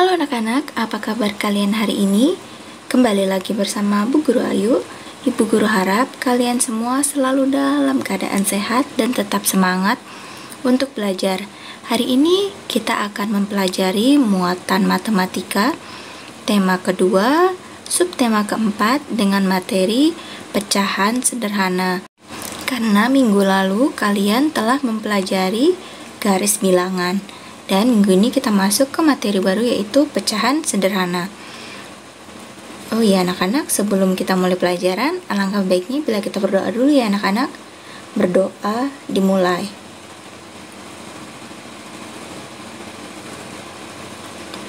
Halo anak-anak, apa kabar kalian hari ini? Kembali lagi bersama Bu Guru Ayu. Ibu Guru harap kalian semua selalu dalam keadaan sehat dan tetap semangat untuk belajar. Hari ini kita akan mempelajari muatan matematika, tema kedua, subtema keempat dengan materi pecahan sederhana. Karena minggu lalu kalian telah mempelajari garis bilangan. Dan minggu ini kita masuk ke materi baru yaitu pecahan sederhana. Oh iya anak-anak, sebelum kita mulai pelajaran, alangkah baiknya bila kita berdoa dulu ya anak-anak. Berdoa dimulai.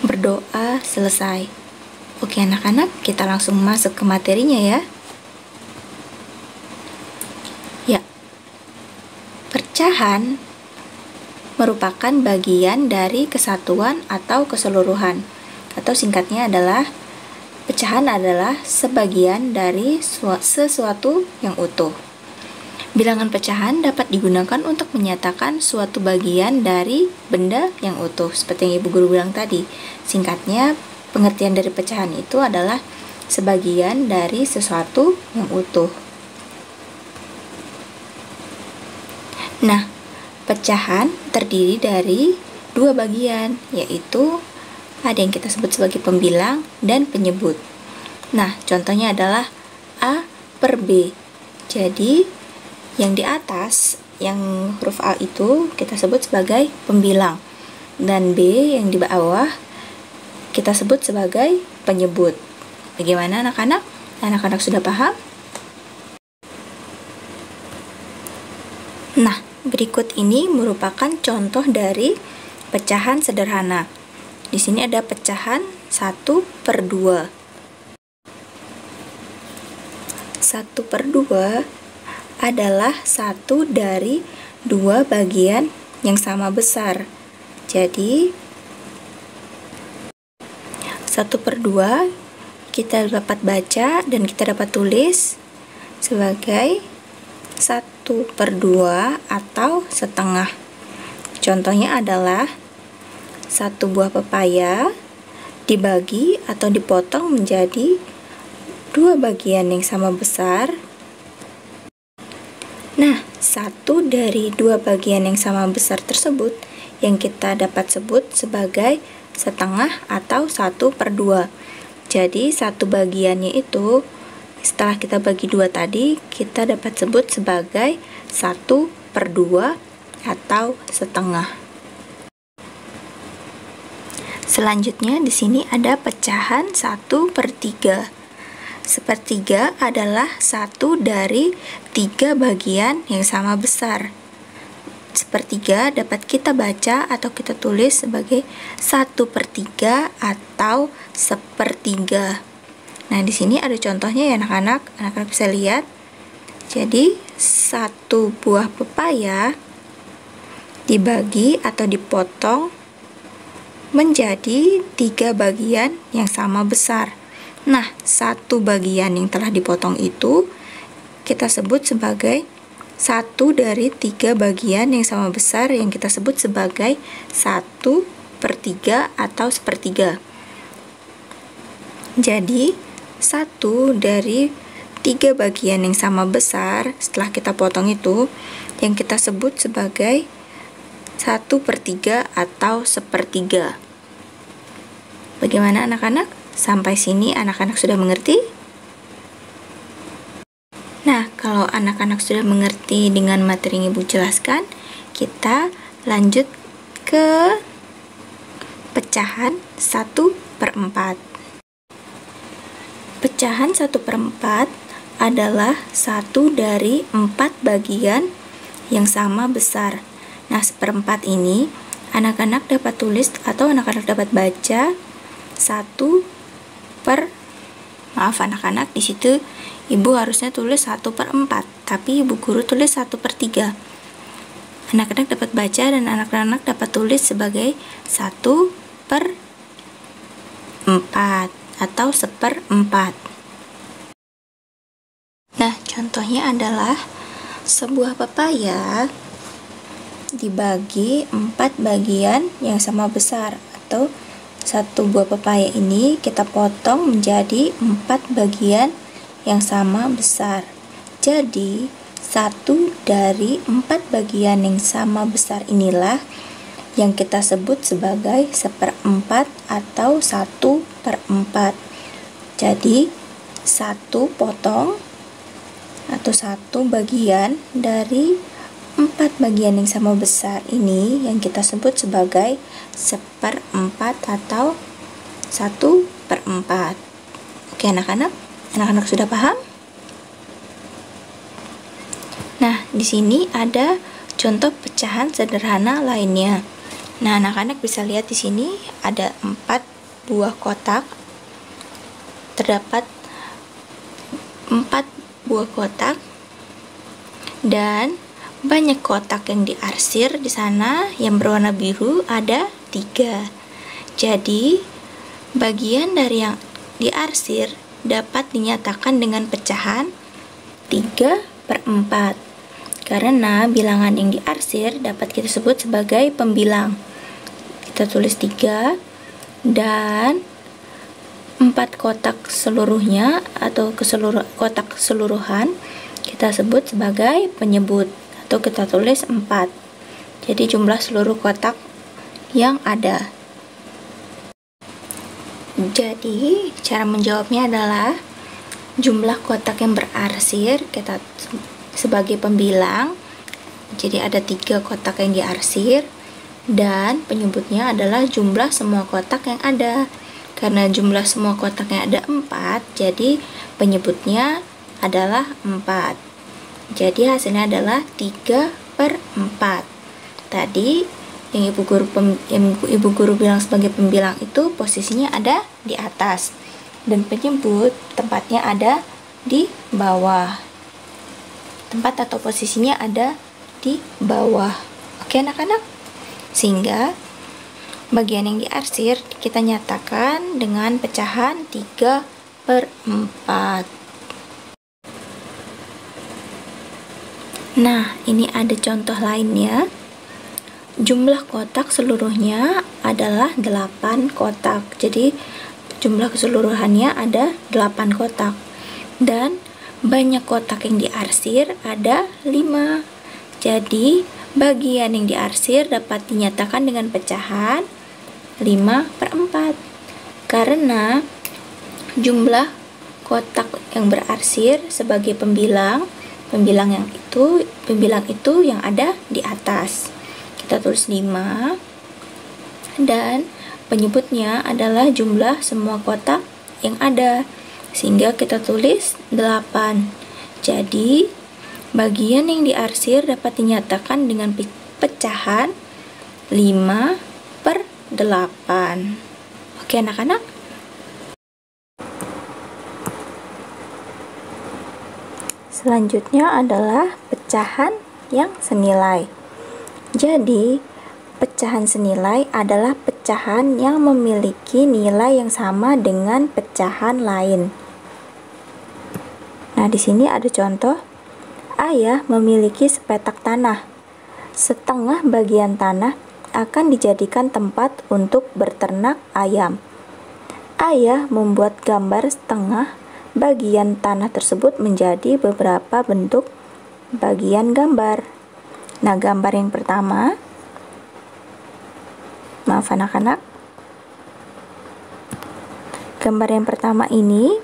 Berdoa selesai. Oke anak-anak, kita langsung masuk ke materinya ya. Ya, pecahan merupakan bagian dari kesatuan atau keseluruhan, atau singkatnya adalah pecahan adalah sebagian dari sesuatu yang utuh. Bilangan pecahan dapat digunakan untuk menyatakan suatu bagian dari benda yang utuh, seperti yang Ibu Guru bilang tadi. Singkatnya, pengertian dari pecahan itu adalah sebagian dari sesuatu yang utuh. Nah, pecahan terdiri dari dua bagian, yaitu ada yang kita sebut sebagai pembilang dan penyebut. Nah, contohnya adalah A per B. Jadi, yang di atas, yang huruf A itu kita sebut sebagai pembilang. Dan B yang di bawah kita sebut sebagai penyebut. Bagaimana anak-anak? Anak-anak sudah paham? Nah, berikut ini merupakan contoh dari pecahan sederhana. Di sini ada pecahan 1 per 2. 1 per 2 adalah satu dari dua bagian yang sama besar. Jadi, 1 per 2 kita dapat baca dan kita dapat tulis sebagai 1 per 2 atau setengah. Contohnya adalah satu buah pepaya dibagi atau dipotong menjadi dua bagian yang sama besar. Nah, satu dari dua bagian yang sama besar tersebut yang kita dapat sebut sebagai setengah atau 1 per 2. Jadi, satu bagiannya itu setelah kita bagi dua tadi, kita dapat sebut sebagai 1 per 2 atau setengah. Selanjutnya di sini ada pecahan 1 per 3. Sepertiga adalah satu dari 3 bagian yang sama besar. Sepertiga dapat kita baca atau kita tulis sebagai 1 per 3 atau sepertiga. Nah, di sini ada contohnya ya anak-anak. Anak-anak bisa lihat. Jadi, satu buah pepaya dibagi atau dipotong menjadi 3 bagian yang sama besar. Nah, satu bagian yang telah dipotong itu kita sebut sebagai satu dari 3 bagian yang sama besar yang kita sebut sebagai 1 per 3 atau sepertiga. Jadi, satu dari 3 bagian yang sama besar setelah kita potong itu yang kita sebut sebagai 1 per 3 atau sepertiga. Bagaimana anak-anak? Sampai sini anak-anak sudah mengerti? Nah, kalau anak-anak sudah mengerti dengan materi yang Ibu jelaskan, kita lanjut ke pecahan 1 per 4. Pecahan 1 per 4 adalah satu dari 4 bagian yang sama besar. Nah, seperempat ini anak-anak dapat tulis atau anak-anak dapat baca 1 per anak-anak di situ Ibu harusnya tulis 1 per 4, tapi Ibu Guru tulis 1 per 3. Anak-anak dapat baca dan anak-anak dapat tulis sebagai 1 per 4 atau seperempat. Nah, contohnya adalah sebuah pepaya dibagi 4 bagian yang sama besar atau satu buah pepaya ini kita potong menjadi 4 bagian yang sama besar. Jadi, 1 dari 4 bagian yang sama besar inilah yang kita sebut sebagai 1/4 atau 1/4. Jadi, 1 potong atau 1 bagian dari 4 bagian yang sama besar ini yang kita sebut sebagai 1/4 atau 1/4. Oke anak-anak sudah paham? Nah, di sini ada contoh pecahan sederhana lainnya. Nah, anak-anak bisa lihat di sini ada 4 buah kotak. Terdapat 4 buah kotak dan banyak kotak yang diarsir di sana yang berwarna biru ada 3. Jadi, bagian dari yang diarsir dapat dinyatakan dengan pecahan 3/4. Karena bilangan yang diarsir dapat kita sebut sebagai pembilang. Kita tulis 3 dan 4 kotak seluruhnya atau kotak keseluruhan kita sebut sebagai penyebut atau kita tulis 4. Jadi jumlah seluruh kotak yang ada. Jadi cara menjawabnya adalah jumlah kotak yang berarsir kita sebagai pembilang. Jadi ada 3 kotak yang diarsir dan penyebutnya adalah jumlah semua kotak yang ada. Karena jumlah semua kotaknya ada 4, jadi penyebutnya adalah 4. Jadi hasilnya adalah 3/4. Tadi yang ibu guru bilang sebagai pembilang itu posisinya ada di atas dan penyebut tempatnya ada di bawah. Tempat atau posisinya ada di bawah. Oke anak-anak? Sehingga bagian yang diarsir kita nyatakan dengan pecahan 3/4. Nah, ini ada contoh lainnya. Jumlah kotak seluruhnya adalah 8 kotak. Jadi, jumlah keseluruhannya ada 8 kotak. Dan banyak kotak yang diarsir ada 5. Jadi, bagian yang diarsir dapat dinyatakan dengan pecahan 5/4. Karena jumlah kotak yang berarsir sebagai pembilang itu yang ada di atas. Kita tulis 5 dan penyebutnya adalah jumlah semua kotak yang ada. Sehingga kita tulis 8. Jadi, bagian yang diarsir dapat dinyatakan dengan pecahan 5/8. Oke anak-anak? Selanjutnya adalah pecahan yang senilai. Jadi, pecahan senilai adalah pecahan yang memiliki nilai yang sama dengan pecahan lain. Nah, di sini ada contoh. Ayah memiliki sepetak tanah. Setengah bagian tanah akan dijadikan tempat untuk berternak ayam. Ayah membuat gambar setengah bagian tanah tersebut menjadi beberapa bentuk bagian gambar. Nah, gambar yang pertama, maaf anak-anak, gambar yang pertama ini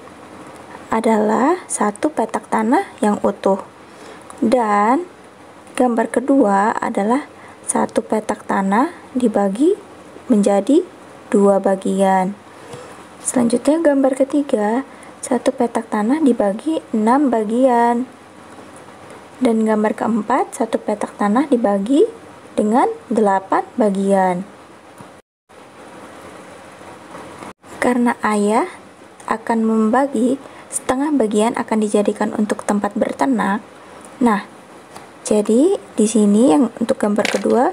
adalah satu petak tanah yang utuh. Dan gambar kedua adalah satu petak tanah dibagi menjadi 2 bagian. Selanjutnya gambar ketiga, satu petak tanah dibagi 6 bagian. Dan gambar keempat, satu petak tanah dibagi dengan 8 bagian. Karena ayah akan membagi setengah bagian akan dijadikan untuk tempat berternak. Nah, jadi di sini yang untuk gambar kedua,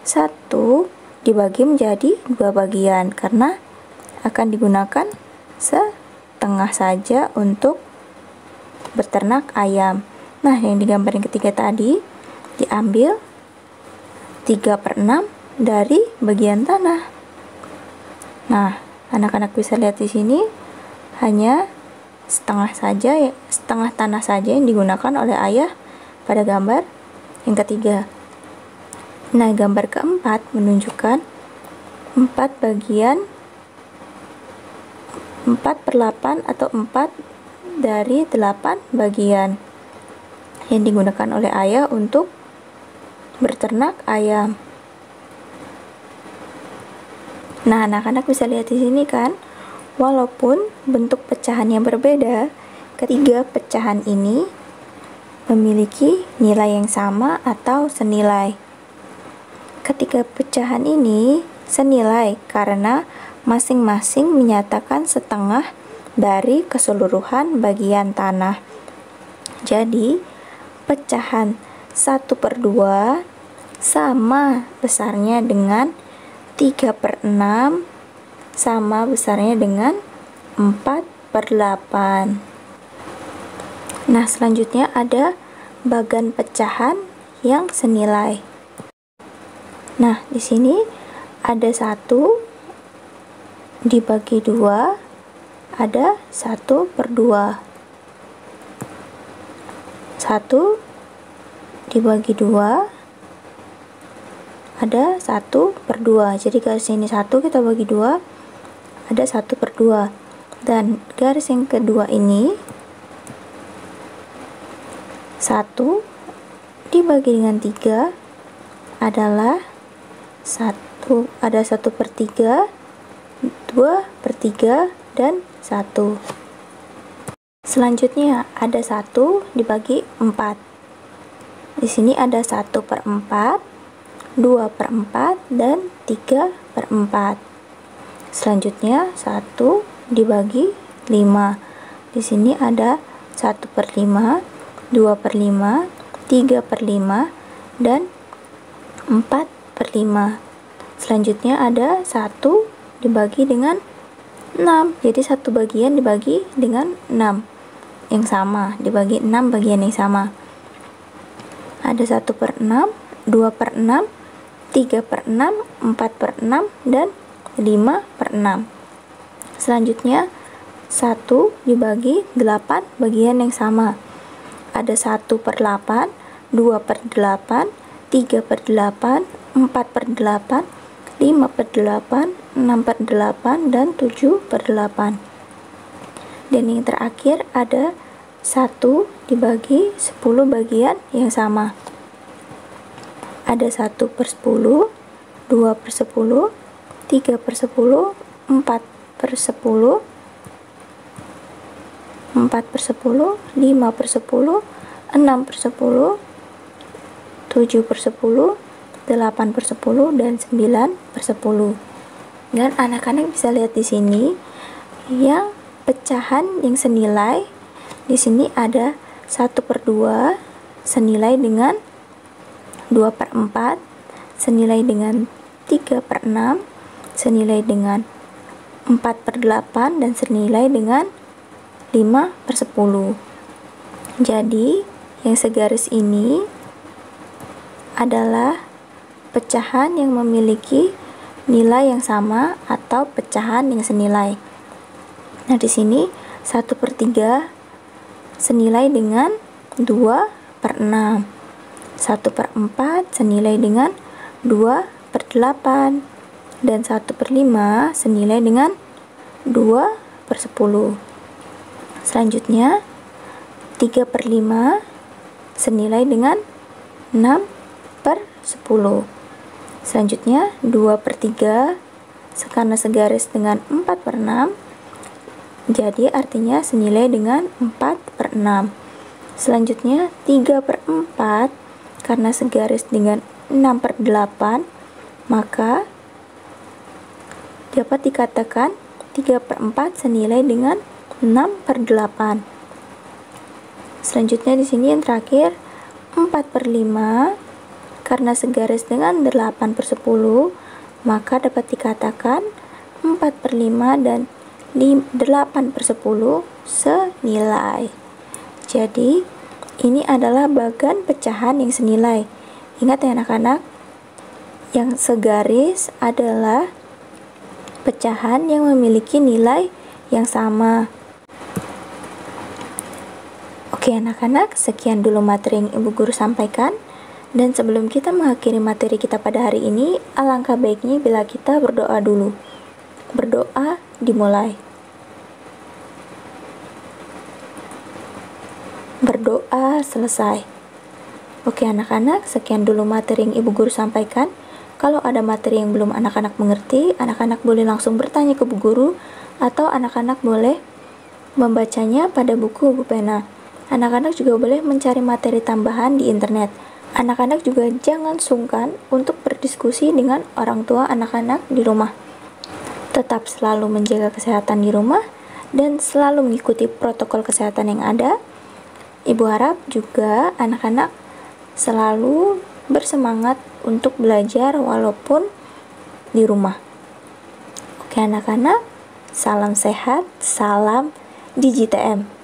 1 dibagi menjadi 2 bagian karena akan digunakan setengah saja untuk beternak ayam. Nah, yang di gambar yang ketiga tadi diambil 3/6 dari bagian tanah. Nah, anak-anak bisa lihat di sini hanya setengah saja, setengah tanah saja yang digunakan oleh ayah pada gambar yang ketiga. Nah, gambar keempat menunjukkan 4/8 atau 4 dari 8 bagian yang digunakan oleh ayah untuk berternak ayam. Nah, anak-anak bisa lihat di sini kan, walaupun bentuk pecahannya berbeda, ketiga pecahan ini memiliki nilai yang sama atau senilai. Ketiga pecahan ini senilai karena masing-masing menyatakan setengah dari keseluruhan bagian tanah. Jadi, pecahan 1/2 sama besarnya dengan 3/6 sama besarnya dengan 4/8. Nah, selanjutnya ada bagan pecahan yang senilai. Nah, di sini ada 1 dibagi 2, ada 1/2. 1 dibagi 2 ada 1/2. Jadi garis ini 1 kita bagi 2, ada 1/2. Dan garis yang kedua ini 1 dibagi dengan 3 adalah 1/3, 2/3, dan 1. Selanjutnya ada 1 dibagi 4. Di sini ada 1/4, 2/4, dan 3/4. Selanjutnya 1 dibagi 5. Di sini ada 1/5, 2/5, 3/5, dan 4/5. Selanjutnya ada 1 dibagi dengan 6. Jadi satu bagian dibagi dengan 6 yang sama, dibagi 6 bagian yang sama. Ada 1/6, 2/6, 3/6, 4/6, dan 5/6. Selanjutnya 1 dibagi 8 bagian yang sama. Ada 1/8, 2/8, 3/8, 4/8, 5/8, 6/8, dan 7/8. Dan yang terakhir ada 1 dibagi 10 bagian yang sama. Ada 1/10, 2/10, 3/10, 4/10, 4/10, 5/10, 6/10, 7/10, 8/10, dan 9/10. Dan anak-anak bisa lihat di sini yang pecahan yang senilai. Di sini ada 1/2 senilai dengan 2/4, senilai dengan 3/6, senilai dengan 4/8, dan senilai dengan 5/10. Jadi, yang segaris ini adalah pecahan yang memiliki nilai yang sama atau pecahan yang senilai. Nah, di sini 1/3 senilai dengan 2/6. 1/4 senilai dengan 2/8. Dan 1/5 senilai dengan 2/10. Selanjutnya 3/5 senilai dengan 6/10. Selanjutnya 2/3 karena segaris dengan 4/6, jadi artinya senilai dengan 4/6. Selanjutnya 3/4 karena segaris dengan 6/8, maka dapat dikatakan 3/4 senilai dengan 6/8. Selanjutnya di sini yang terakhir 4/5 karena segaris dengan 8/10, maka dapat dikatakan 4/5 dan 8/10 senilai. Jadi, ini adalah bagan pecahan yang senilai. Ingat ya anak-anak, yang segaris adalah pecahan yang memiliki nilai yang sama. Oke anak-anak, sekian dulu materi yang Ibu Guru sampaikan. Dan sebelum kita mengakhiri materi kita pada hari ini, alangkah baiknya bila kita berdoa dulu. Berdoa dimulai. Berdoa selesai. Oke anak-anak, sekian dulu materi yang Ibu Guru sampaikan. Kalau ada materi yang belum anak-anak mengerti, anak-anak boleh langsung bertanya ke Bu Guru, atau anak-anak boleh membacanya pada buku pena. Anak-anak juga boleh mencari materi tambahan di internet. Anak-anak juga jangan sungkan untuk berdiskusi dengan orang tua anak-anak di rumah. Tetap selalu menjaga kesehatan di rumah dan selalu mengikuti protokol kesehatan yang ada. Ibu harap juga anak-anak selalu bersemangat untuk belajar walaupun di rumah. Oke anak-anak, salam sehat, salam DigiTM.